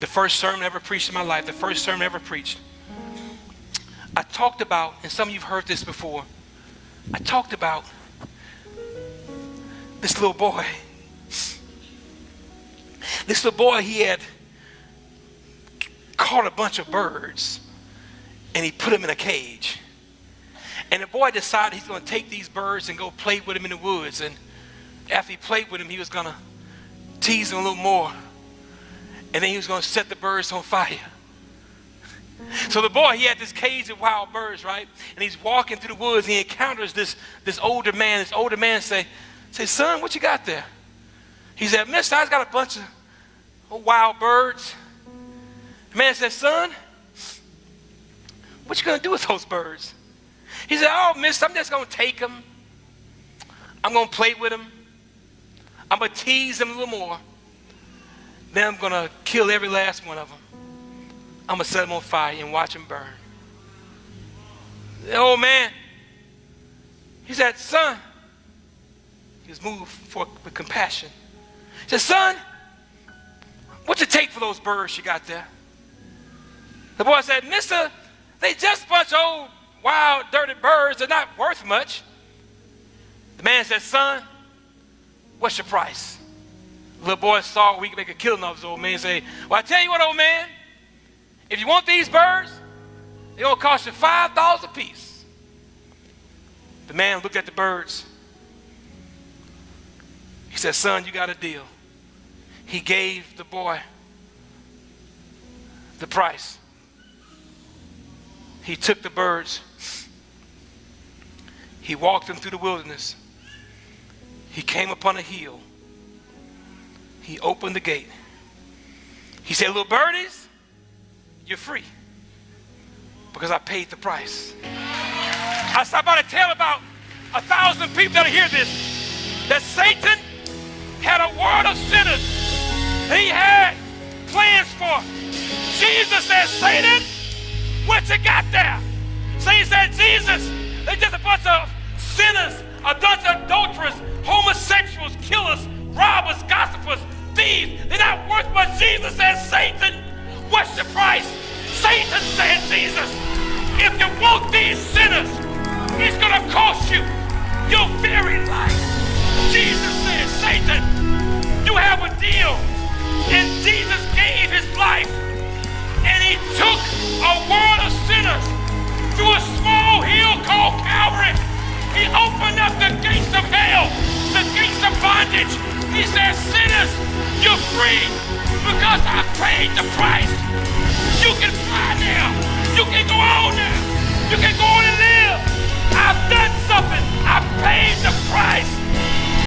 The first sermon I ever preached in my life, the first sermon I ever preached, I talked about, and some of you have heard this before, I talked about this little boy. This little boy, he had caught a bunch of birds and he put them in a cage. And the boy decided he's going to take these birds and go play with them in the woods. And after he played with them, he was going to tease them a little more. And then he was going to set the birds on fire. So the boy, he had this cage of wild birds, right? And he's walking through the woods and he encounters this older man. This older man say, son, what you got there? He said, mister, I got a bunch of wild birds. The man said, son, what you going to do with those birds? He said, oh, mister, I'm just going to take them. I'm going to play with them. I'm going to tease them a little more. Then I'm going to kill every last one of them. I'm going to set them on fire and watch them burn. The old man, he said, son, he was moved with compassion. He said, son, what you take for those birds you got there? The boy said, mister, they just a bunch of old, wild, dirty birds. They're not worth much. The man said, son, what's your price? The little boy saw we could make a killing off this old man and say, well, I tell you what, old man, if you want these birds, they're going to cost you $5 a piece. The man looked at the birds. He said, son, you got a deal. He gave the boy the price. He took the birds. He walked them through the wilderness. He came upon a hill. He opened the gate. He said, little birdies, you're free because I paid the price. I stopped by to tell about 1,000 people that hear this, that Satan had a world of sinners he had plans for. Jesus said, Satan, what you got there? Satan said, Jesus, they're just a bunch of sinners, a bunch of adulterers, homosexuals, killers, robbers, gossipers, thieves. They're not worth much. Jesus said, Satan, what's the price? Satan said, Jesus, if you want these sinners, it's going to cost you your very life. Jesus said, Satan, you have a deal. And Jesus gave his life. And he took a world of sinners to a small hill called Calvary. He opened up the gates of hell, the gates of bondage. He said, sinners, you're free because I paid the price. You can fly now. You can go on now.